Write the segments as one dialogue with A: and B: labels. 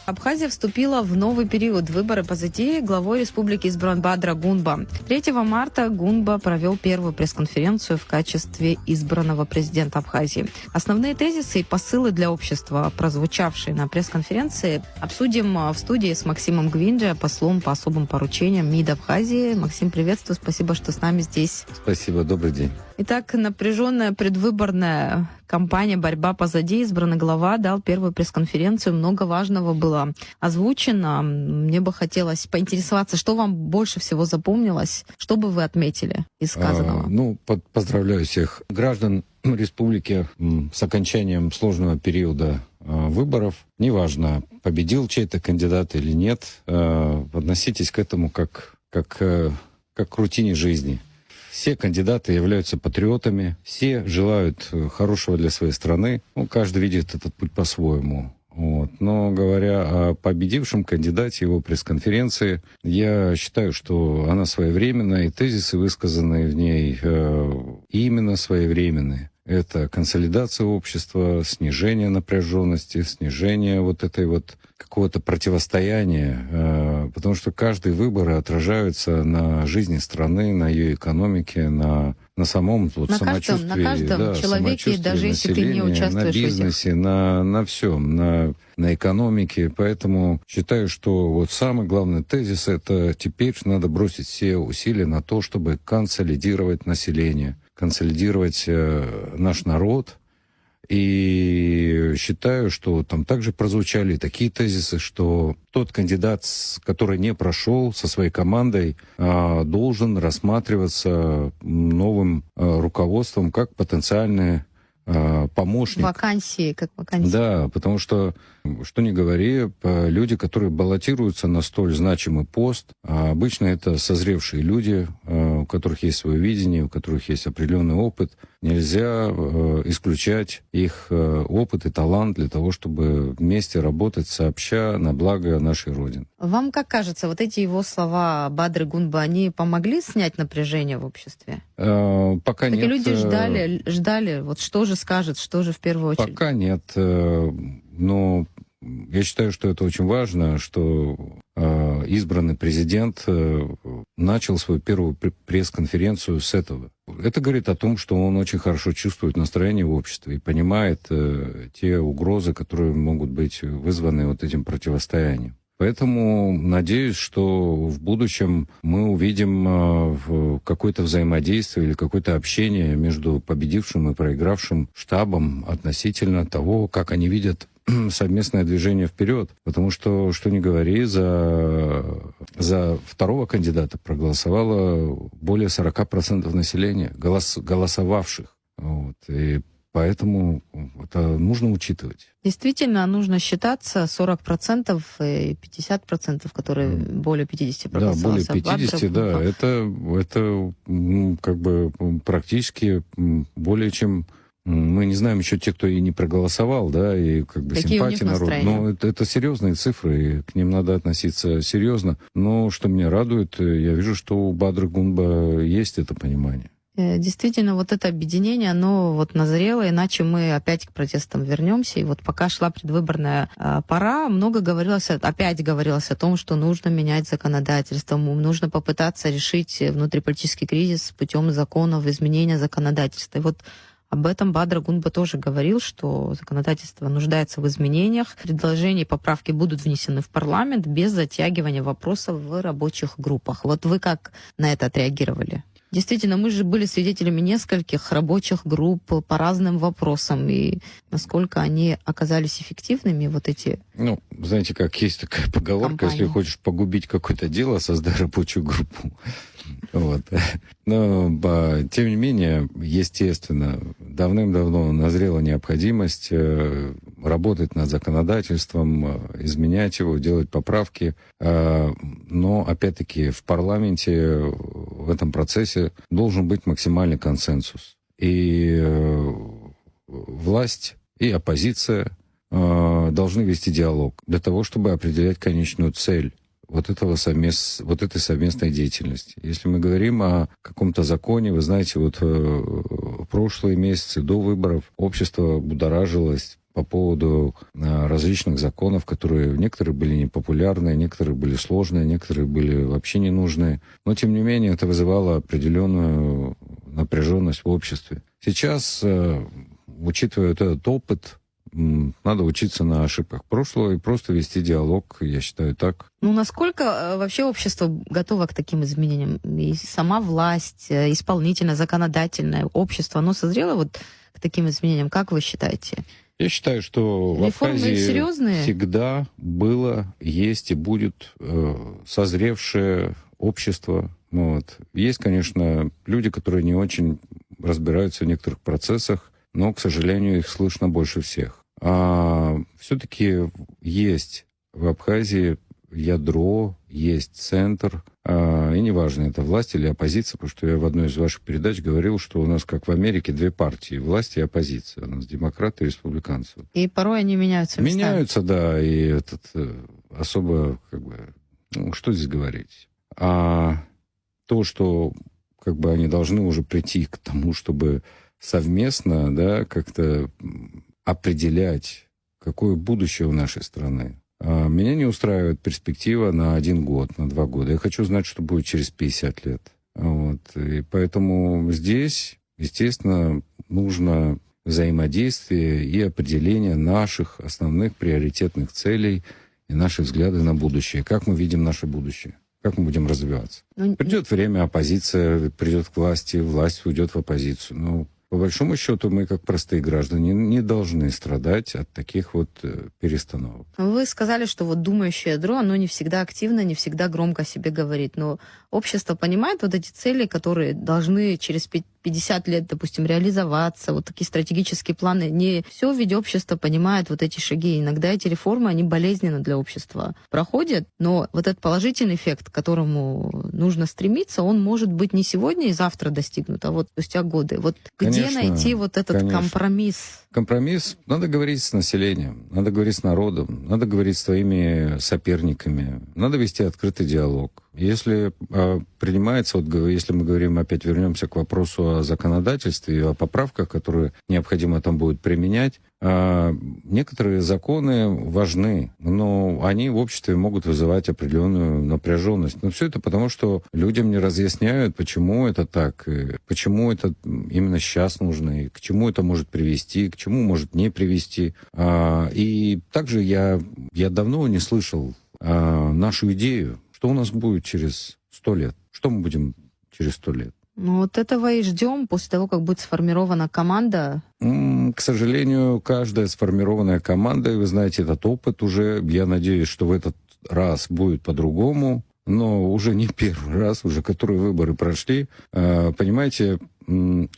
A: Абхазия вступила в новый период. Выборы позади. Главой республики избран Бадра Гунба. 3 марта Гунба провел первую пресс-конференцию в качестве избранного президента Абхазии. Основные тезисы и посылы для общества, прозвучавшие на пресс-конференции, обсудим в студии с Максимом Гвинджи, послом по особым поручениям МИД Абхазии. Максим, приветствую. Спасибо, что с нами здесь.
B: Спасибо. Добрый день.
A: Итак, напряженная предвыборная кампания «Борьба позади». Избранный глава дал первую пресс-конференцию. Много важного было озвучено. Мне бы хотелось поинтересоваться, что вам больше всего запомнилось? Что бы вы отметили из сказанного?
B: Поздравляю всех граждан республики с окончанием сложного периода выборов. Неважно, победил чей-то кандидат или нет, относитесь к этому как к рутине жизни. Все кандидаты являются патриотами, все желают хорошего для своей страны. Каждый видит этот путь по-своему. Но говоря о победившем кандидате, его пресс-конференции, я считаю, что она своевременная, и тезисы, высказанные в ней, именно своевременные. Это консолидация общества, снижение напряженности, снижение какого-то противостояния, потому что каждые выборы отражаются на жизни страны, на ее экономике, на самом самочувствии,
A: на каждом человеке, даже если ты не участвуешь
B: на бизнесе, на всем, на экономике. Поэтому считаю, что самый главный тезис — это теперь надо бросить все усилия на то, чтобы консолидировать население, консолидировать наш народ. И считаю, что там также прозвучали такие тезисы, что тот кандидат, который не прошел со своей командой, должен рассматриваться новым руководством как потенциальный помощник.
A: Вакансии.
B: Да, потому что ни говори, люди, которые баллотируются на столь значимый пост, обычно это созревшие люди, у которых есть свое видение, у которых есть определенный опыт. Нельзя исключать их опыт и талант для того, чтобы вместе работать сообща на благо нашей Родины.
A: Вам как кажется, эти его слова Бадры Гунба, они помогли снять напряжение в обществе?
B: Пока нет.
A: Люди ждали, что же скажет, что же в первую очередь?
B: Пока нет. Но я считаю, что это очень важно, что избранный президент начал свою первую пресс-конференцию с этого. Это говорит о том, что он очень хорошо чувствует настроение в обществе и понимает те угрозы, которые могут быть вызваны этим противостоянием. Поэтому надеюсь, что в будущем мы увидим какое-то взаимодействие или какое-то общение между победившим и проигравшим штабом относительно того, как они видят совместное движение вперед. Потому что ни говори, за второго кандидата проголосовало более 40% населения, голосовавших. И поэтому это нужно учитывать.
A: Действительно, нужно считаться 40% и 50%, которые более 50 проголосовало.
B: Да, более 50, да. Это практически более чем... Мы не знаем еще те, кто и не проголосовал, да, и симпатия народу. Но это серьезные цифры, и к ним надо относиться серьезно. Но что меня радует, я вижу, что у Бадры Гунба есть это понимание.
A: Действительно, это объединение, оно назрело, иначе мы опять к протестам вернемся. И пока шла предвыборная пора, опять говорилось о том, что нужно менять законодательство, нужно попытаться решить внутриполитический кризис путем законов, изменения законодательства. И об этом Бадра Гунба тоже говорил, что законодательство нуждается в изменениях. Предложения и поправки будут внесены в парламент без затягивания вопросов в рабочих группах. Вы как на это отреагировали? Действительно, мы же были свидетелями нескольких рабочих групп по разным вопросам, и насколько они оказались эффективными, эти...
B: Знаете, как есть такая поговорка,
A: компании.
B: Если хочешь погубить какое-то дело, создай рабочую группу. Но, тем не менее, естественно, давным-давно назрела необходимость работать над законодательством, изменять его, делать поправки. Но, опять-таки, в парламенте в этом процессе должен быть максимальный консенсус. И власть, и оппозиция должны вести диалог для того, чтобы определять конечную цель этой совместной деятельности. Если мы говорим о каком-то законе, вы знаете, прошлые месяцы до выборов общество будоражилось по поводу различных законов, которые некоторые были непопулярны, некоторые были сложные, некоторые были вообще ненужные. Но, тем не менее, это вызывало определенную напряженность в обществе. Сейчас, учитывая вот этот опыт, надо учиться на ошибках прошлого и просто вести диалог, я считаю, так.
A: Ну, насколько вообще общество готово к таким изменениям? И сама власть, исполнительное, законодательное общество, оно созрело вот к таким изменениям? Как вы считаете?
B: Я считаю, что в
A: Реформы
B: Абхазии
A: серьезные?
B: всегда было, есть и будет созревшее общество. Вот. Есть, конечно, люди, которые не очень разбираются в некоторых процессах, но, к сожалению, их слышно больше всех. А все-таки есть в Абхазии ядро, есть центр, и неважно, это власть или оппозиция, потому что я в одной из ваших передач говорил, что у нас, как в Америке, две партии, власть и оппозиция. У нас демократы и республиканцы.
A: И порой они меняются местами.
B: Меняются, да, и особо, что здесь говорить? А то, что они должны уже прийти к тому, чтобы совместно, да, как-то определять, какое будущее у нашей страны. Меня не устраивает перспектива на 1 год, на 2 года. Я хочу знать, что будет через 50 лет. Вот. И поэтому здесь, естественно, нужно взаимодействие и определение наших основных приоритетных целей и наши взгляды на будущее. Как мы видим наше будущее? Как мы будем развиваться? Придет время, оппозиция придет к власти, власть уйдет в оппозицию. Но по большому счету мы, как простые граждане, не должны страдать от таких перестановок.
A: Вы сказали, что думающее ядро, оно не всегда активно, не всегда громко о себе говорит. Но общество понимает эти цели, которые должны через 50 лет, допустим, реализоваться, такие стратегические планы. Не все в виде общества понимает эти шаги. Иногда эти реформы, они болезненно для общества проходят, но этот положительный эффект, к которому нужно стремиться, он может быть не сегодня и завтра достигнут, а спустя годы. Где найти этот компромисс?
B: Компромисс надо говорить с населением, надо говорить с народом, надо говорить с своими соперниками, надо вести открытый диалог. Если принимается, если мы говорим, опять вернемся к вопросу о законодательстве и о поправках, которые необходимо там будет применять, некоторые законы важны, но они в обществе могут вызывать определенную напряженность. Но все это потому, что людям не разъясняют, почему это так, и почему это именно сейчас нужно, и к чему это может привести, к чему может не привести. И также я давно не слышал нашу идею, что у нас будет через 100 лет, что мы будем через 100 лет.
A: Этого и ждем после того, как будет сформирована команда.
B: К сожалению, каждая сформированная команда, и вы знаете, этот опыт уже, я надеюсь, что в этот раз будет по-другому, но уже не первый раз, уже которые выборы прошли. Понимаете,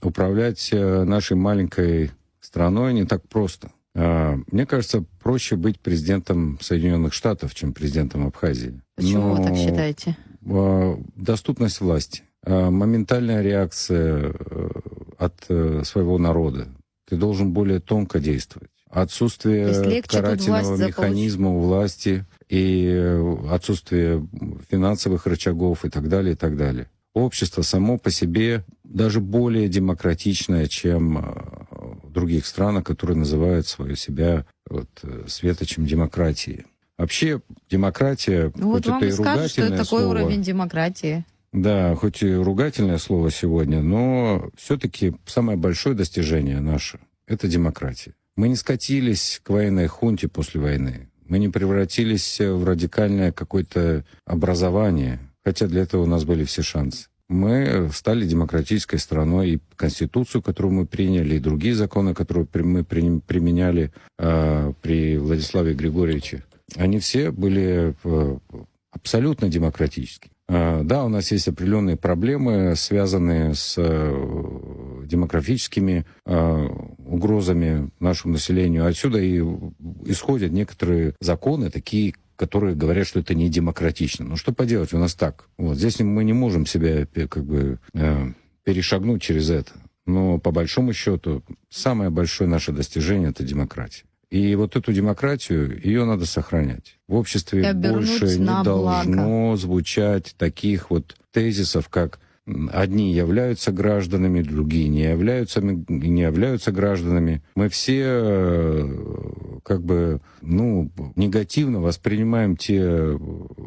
B: управлять нашей маленькой страной не так просто. Мне кажется, проще быть президентом Соединенных Штатов, чем президентом Абхазии.
A: Почему вы так считаете?
B: Доступность власти. Моментальная реакция от своего народа. Ты должен более тонко действовать. Отсутствие карательного механизма у власти и отсутствие финансовых рычагов и так далее, и так далее. Общество само по себе даже более демократичное, чем в других странах, которые называют себя светочем демократии. Вообще демократия, хоть это и ругательное
A: скажут, что это такой
B: слово,
A: уровень демократии.
B: Да, хоть и ругательное слово сегодня, но все-таки самое большое достижение наше — это демократия. Мы не скатились к военной хунте после войны. Мы не превратились в радикальное какое-то образование, хотя для этого у нас были все шансы. Мы стали демократической страной, и Конституцию, которую мы приняли, и другие законы, которые мы применяли при Владиславе Григорьевиче, они все были абсолютно демократические. Да, у нас есть определенные проблемы, связанные с демографическими угрозами нашему населению. Отсюда и исходят некоторые законы, такие, которые говорят, что это не демократично. Но что поделать, у нас так. Здесь мы не можем себя перешагнуть через это. Но по большому счету самое большое наше достижение — это демократия. И эту демократию, ее надо сохранять. В обществе больше не должно звучать таких тезисов, как Одни являются гражданами, другие не являются гражданами. Мы все негативно воспринимаем те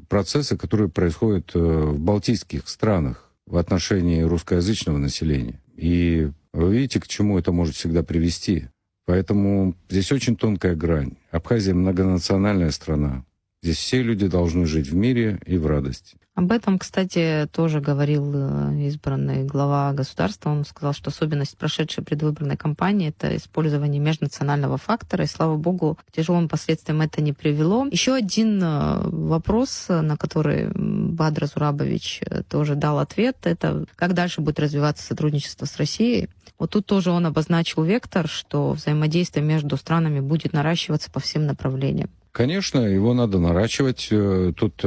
B: процессы, которые происходят в балтийских странах в отношении русскоязычного населения. И вы видите, к чему это может всегда привести. Поэтому здесь очень тонкая грань. Абхазия многонациональная страна. Здесь все люди должны жить в мире и в радости.
A: Об этом, кстати, тоже говорил избранный глава государства. Он сказал, что особенность прошедшей предвыборной кампании — это использование межнационального фактора, и, слава богу, к тяжелым последствиям это не привело. Еще один вопрос, на который Бадр Зурабович тоже дал ответ, это как дальше будет развиваться сотрудничество с Россией. Вот тут тоже он обозначил вектор, что взаимодействие между странами будет наращиваться по всем направлениям.
B: Конечно, его надо наращивать. Тут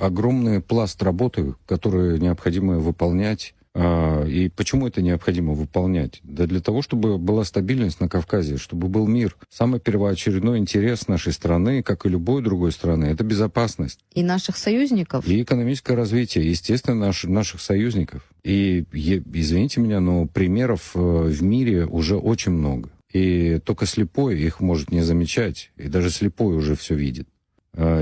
B: огромный пласт работы, который необходимо выполнять. И почему это необходимо выполнять? Да для того, чтобы была стабильность на Кавказе, чтобы был мир. Самый первоочередной интерес нашей страны, как и любой другой страны, это безопасность.
A: И наших союзников.
B: И экономическое развитие, естественно, наших союзников. И, извините меня, но примеров в мире уже очень много. И только слепой их может не замечать, и даже слепой уже все видит.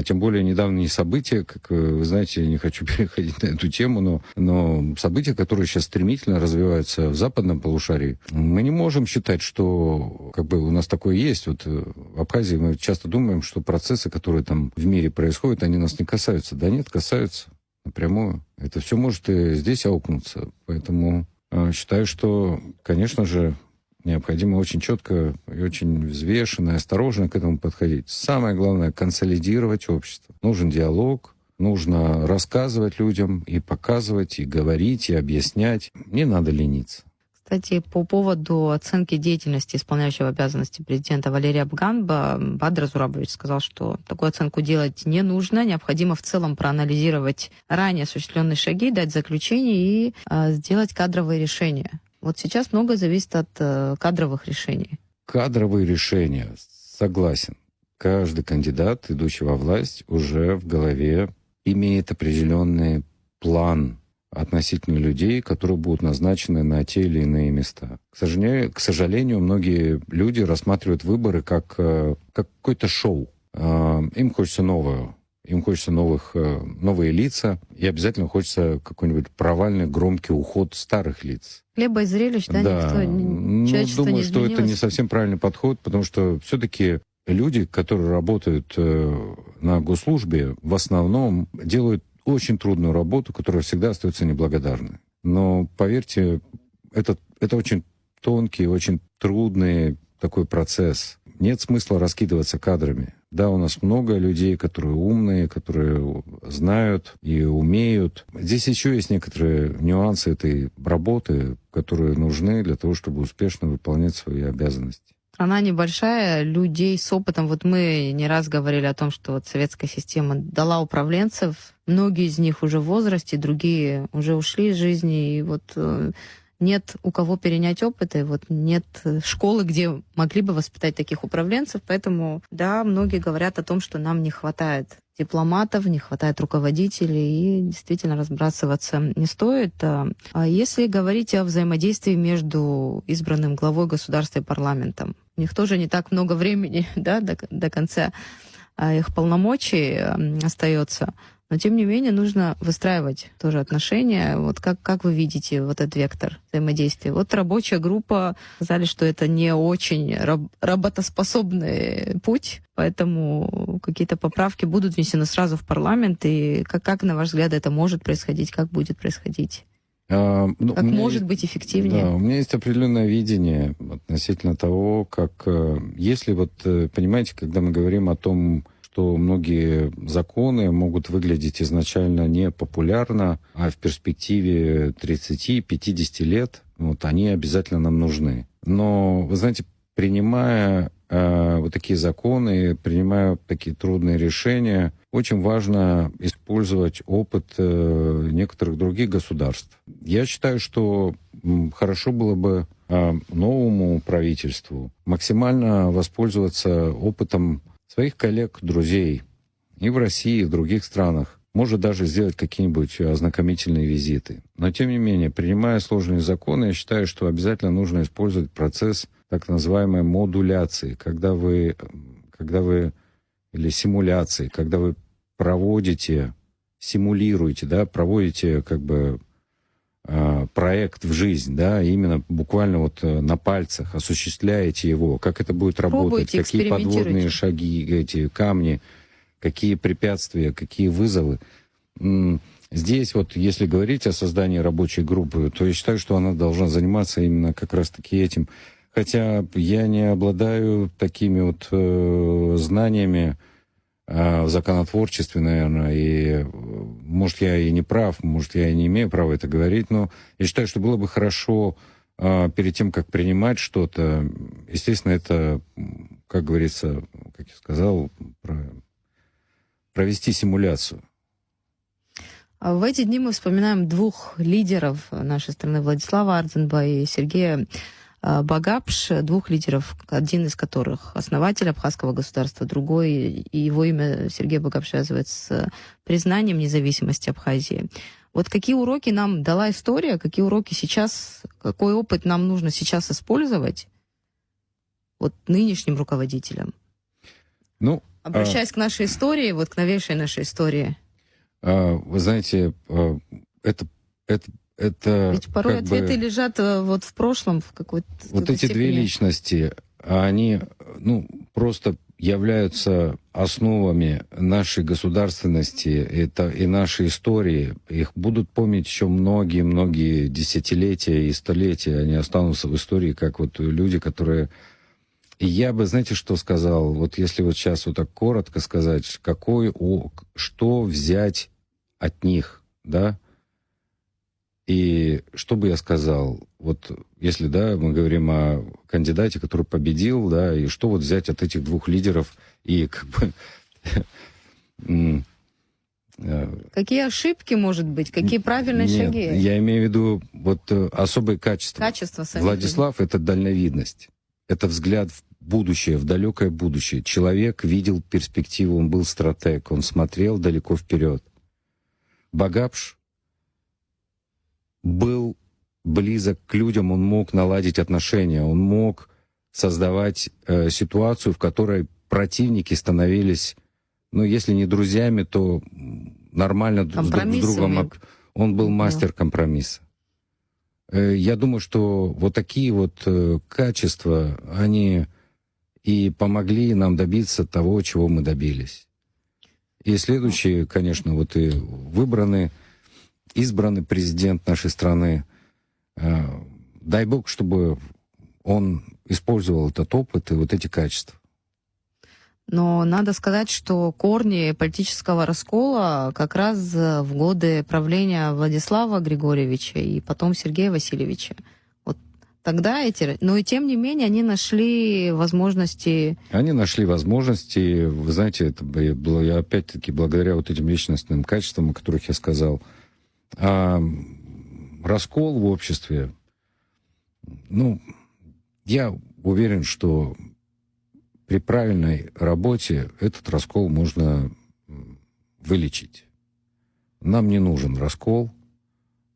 B: Тем более недавние события, как вы знаете, я не хочу переходить на эту тему, но события, которые сейчас стремительно развиваются в западном полушарии, мы не можем считать, что у нас такое есть. Вот в Абхазии мы часто думаем, что процессы, которые там в мире происходят, они нас не касаются. Да нет, касаются напрямую. Это все может и здесь аукнуться. Поэтому считаю, что, конечно же, необходимо очень четко и очень взвешенно и осторожно к этому подходить. Самое главное — консолидировать общество. Нужен диалог, нужно рассказывать людям и показывать, и говорить, и объяснять. Не надо лениться.
A: Кстати, по поводу оценки деятельности исполняющего обязанности президента Валерия Абганба, Бадр Зурабович сказал, что такую оценку делать не нужно, необходимо в целом проанализировать ранее осуществленные шаги, дать заключение и сделать кадровые решения. Вот сейчас многое зависит от кадровых решений.
B: Кадровые решения, согласен. Каждый кандидат, идущий во власть, уже в голове имеет определенный план относительно людей, которые будут назначены на те или иные места. К сожалению, многие люди рассматривают выборы как какое-то шоу. Им хочется нового. Им хочется новые лица, и обязательно хочется какой-нибудь провальный, громкий уход старых лиц.
A: Хлеба и зрелищ, да, человечество
B: думаю,
A: не
B: что это не
A: изменилось.
B: совсем правильный подход, потому что все-таки люди, которые работают на госслужбе, в основном делают очень трудную работу, которая всегда остается неблагодарной. Но, поверьте, это очень тонкий, очень трудный такой процесс. Нет смысла раскидываться кадрами. Да, у нас много людей, которые умные, которые знают и умеют. Здесь еще есть некоторые нюансы этой работы, которые нужны для того, чтобы успешно выполнять свои обязанности.
A: Страна небольшая, людей с опытом. Вот мы не раз говорили о том, что вот советская система дала управленцев. Многие из них уже в возрасте, другие уже ушли из жизни. И вот нет у кого перенять опыт, и вот нет школы, где могли бы воспитать таких управленцев. Поэтому, да, многие говорят о том, что нам не хватает дипломатов, не хватает руководителей, и действительно разбрасываться не стоит. А если говорить о взаимодействии между избранным главой государства и парламентом, у них тоже не так много времени, да, до конца их полномочий остается. Но, тем не менее, нужно выстраивать тоже отношения. Вот как вы видите вот этот вектор взаимодействия? Вот рабочая группа сказали, что это не очень работоспособный путь, поэтому какие-то поправки будут внесены сразу в парламент. И как на ваш взгляд, это может происходить? Как будет происходить? Как может быть эффективнее?
B: Да, у меня есть определенное видение относительно того, как... Если понимаете, когда мы говорим о том, что многие законы могут выглядеть изначально непопулярно, а в перспективе 30-50 лет они обязательно нам нужны. Но, вы знаете, принимая вот такие законы, принимая такие трудные решения, очень важно использовать опыт некоторых других государств. Я считаю, что хорошо было бы новому правительству максимально воспользоваться опытом своих коллег, друзей и в России, и в других странах. может даже сделать какие-нибудь ознакомительные визиты. Но, тем не менее, принимая сложные законы, я считаю, что обязательно нужно использовать процесс так называемой модуляции, когда вы или симуляции, когда вы симулируете, да, проводите как бы проект в жизнь, да, именно буквально вот на пальцах осуществляете его, как это будет работать,
A: Пробуйте,
B: какие подводные шаги, эти камни, какие препятствия, какие вызовы. Здесь вот, если говорить о создании рабочей группы, то я считаю, что она должна заниматься именно как раз-таки этим. Хотя я не обладаю такими вот знаниями в законотворчестве, наверное, и, может, я и не прав, может, я и не имею права это говорить, но я считаю, что было бы хорошо перед тем, как принимать что-то, естественно, это, как говорится, как я сказал, провести симуляцию.
A: В эти дни мы вспоминаем двух лидеров нашей страны, Владислава Ардзинба и Сергея Багапш, двух лидеров, один из которых основатель абхазского государства, другой, и его имя Сергей Багапш связывается с признанием независимости Абхазии. Вот какие уроки нам дала история, какие уроки сейчас, какой опыт нам нужно сейчас использовать вот нынешним руководителям?
B: Ну,
A: обращаясь к нашей истории, вот к новейшей нашей истории.
B: Вы знаете, это
A: ведь порой ответы лежат вот в прошлом, в какой-то
B: вот эти
A: степени.
B: две личности, они, просто являются основами нашей государственности и нашей истории. Их будут помнить еще многие-многие десятилетия и столетия. Они останутся в истории как вот люди, которые... И я бы, знаете, что сказал? Вот если вот сейчас вот так коротко сказать, что взять от них, да? И что бы я сказал? Вот если, да, мы говорим о кандидате, который победил, да, и что вот взять от этих двух лидеров и как бы...
A: Какие ошибки, может быть? Какие правильные шаги?
B: Я имею в виду вот особые качества.
A: Качества самих.
B: Владислав — это дальновидность. Это взгляд в будущее, в далекое будущее. Человек видел перспективу, он был стратег, он смотрел далеко вперед. Багапш был близок к людям, он мог наладить отношения, он мог создавать ситуацию, в которой противники становились, если не друзьями, то нормально друг с другом. Он был мастер компромисса. Я думаю, что вот такие вот качества, они и помогли нам добиться того, чего мы добились. И следующие, конечно, вот и избранный президент нашей страны. Дай Бог, чтобы он использовал этот опыт и вот эти качества.
A: Но надо сказать, что корни политического раскола как раз в годы правления Владислава Григорьевича и потом Сергея Васильевича. Вот тогда но и тем не менее они нашли возможности...
B: Они нашли возможности, вы знаете, это было опять-таки благодаря вот этим личностным качествам, о которых я сказал. А раскол в обществе, я уверен, что при правильной работе этот раскол можно вылечить. Нам не нужен раскол.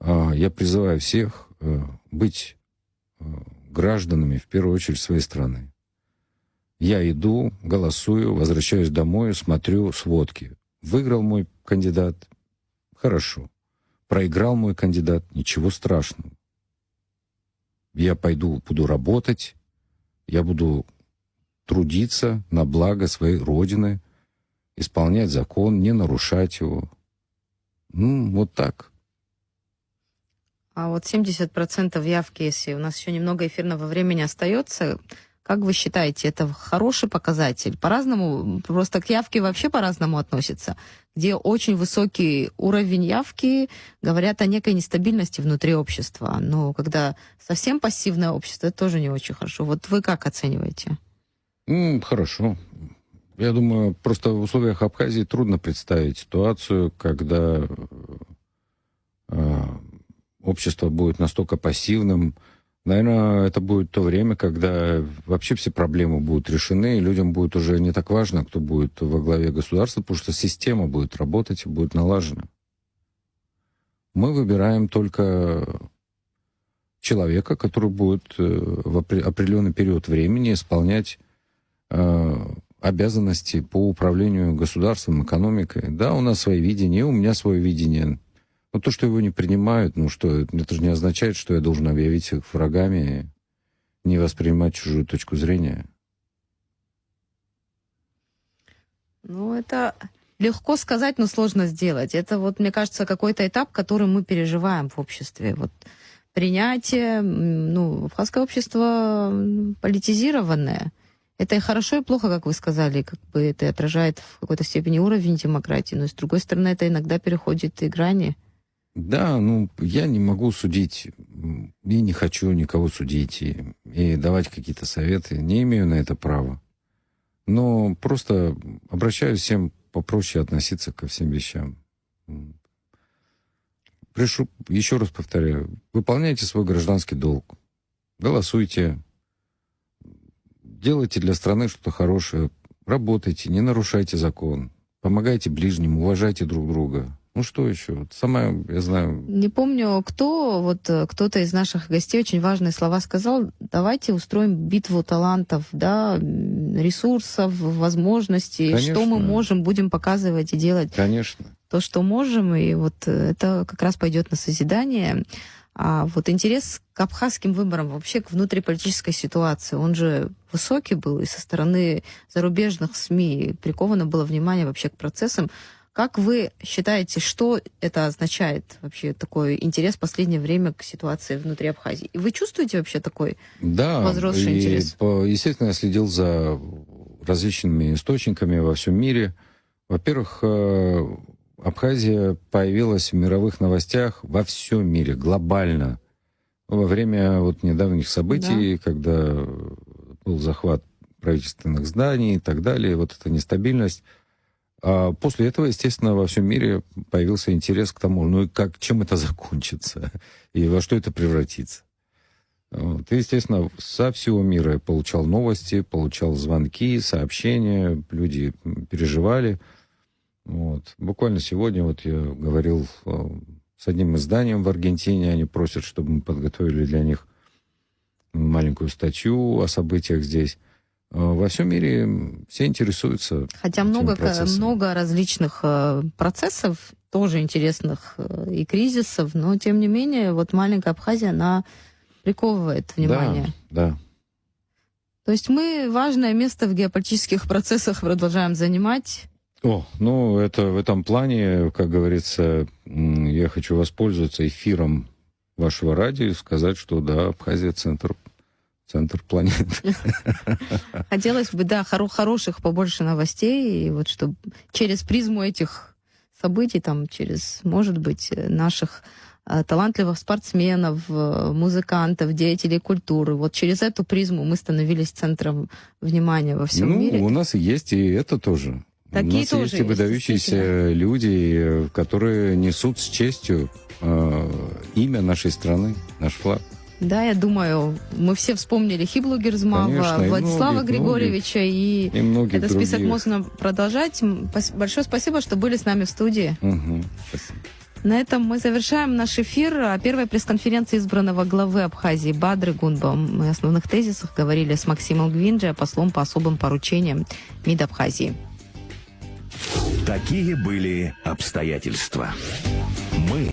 B: Я призываю всех быть гражданами, в первую очередь, своей страны. Я иду, голосую, возвращаюсь домой, смотрю сводки. Выиграл мой кандидат — хорошо. Проиграл мой кандидат — ничего страшного. Я буду работать, я буду трудиться на благо своей Родины, исполнять закон, не нарушать его. Вот так.
A: А вот 70% явки, если у нас еще немного эфирного времени остается, как вы считаете, это хороший показатель? По-разному, просто к явке вообще по-разному относятся. Где очень высокий уровень явки, говорят о некой нестабильности внутри общества. Но когда совсем пассивное общество, это тоже не очень хорошо. Вот вы как оцениваете?
B: Хорошо. Я думаю, просто в условиях Абхазии трудно представить ситуацию, когда общество будет настолько пассивным, Наверное, это будет то время, когда вообще все проблемы будут решены, и людям будет уже не так важно, кто будет во главе государства, потому что система будет работать и будет налажена. Мы выбираем только человека, который будет в определенный период времени исполнять обязанности по управлению государством, экономикой. Да, у нас свои видения, у меня свое видение. Но то, что его не принимают, это же не означает, что я должен объявить их врагами, не воспринимать чужую точку зрения.
A: Это легко сказать, но сложно сделать. Это мне кажется, какой-то этап, который мы переживаем в обществе. Принятие, абхазское общество политизированное. Это и хорошо, и плохо, как вы сказали, это отражает в какой-то степени уровень демократии, но с другой стороны, это иногда переходит и грани.
B: Да, я не могу судить, и не хочу никого судить, и давать какие-то советы, не имею на это права. Но просто обращаюсь всем попроще относиться ко всем вещам. Еще раз повторяю, выполняйте свой гражданский долг, голосуйте, делайте для страны что-то хорошее, работайте, не нарушайте закон, помогайте ближним, уважайте друг друга. Что еще? Я знаю...
A: Не помню, кто-то из наших гостей очень важные слова сказал. Давайте устроим битву талантов, ресурсов, возможностей.
B: Конечно.
A: Что мы можем, будем показывать и делать.
B: Конечно.
A: То, что можем, и это как раз пойдет на созидание. А интерес к абхазским выборам, вообще к внутриполитической ситуации, он же высокий был, и со стороны зарубежных СМИ приковано было внимание вообще к процессам. Как вы считаете, что это означает вообще такой интерес в последнее время к ситуации внутри Абхазии? И вы чувствуете вообще такой возросший интерес?
B: Естественно, я следил за различными источниками во всем мире. Во-первых, Абхазия появилась в мировых новостях во всем мире, глобально. Во время недавних событий, когда был захват правительственных зданий и так далее, эта нестабильность. А после этого, естественно, во всем мире появился интерес к тому, чем это закончится, и во что это превратится. И, естественно, со всего мира я получал новости, получал звонки, сообщения, люди переживали. Буквально сегодня я говорил с одним изданием в Аргентине, они просят, чтобы мы подготовили для них маленькую статью о событиях здесь. Во всем мире все интересуются.
A: Хотя много различных процессов, тоже интересных и кризисов, но тем не менее, маленькая Абхазия, она приковывает внимание.
B: Да.
A: То есть мы важное место в геополитических процессах продолжаем занимать.
B: Это в этом плане, как говорится, я хочу воспользоваться эфиром вашего радио и сказать, что Абхазия центр планеты.
A: Хотелось бы, хороших побольше новостей, и чтобы через призму этих событий, через, может быть, наших талантливых спортсменов, музыкантов, деятелей культуры, через эту призму мы становились центром внимания во всем мире.
B: У нас есть и это тоже.
A: Такие
B: у нас
A: тоже
B: есть и выдающиеся люди, которые несут с честью имя нашей страны, наш флаг.
A: Да, я думаю, мы все вспомнили Хиблу Герзмава,
B: конечно,
A: Владислава Григорьевича, и этот список
B: других.
A: можно продолжать. Большое спасибо, что были с нами в студии.
B: Спасибо.
A: На этом мы завершаем наш эфир о первой пресс-конференции избранного главы Абхазии Бадры Гунба. Мы о основных тезисах говорили с Максимом Гвинджи, послом по особым поручениям МИД Абхазии.
C: Такие были обстоятельства.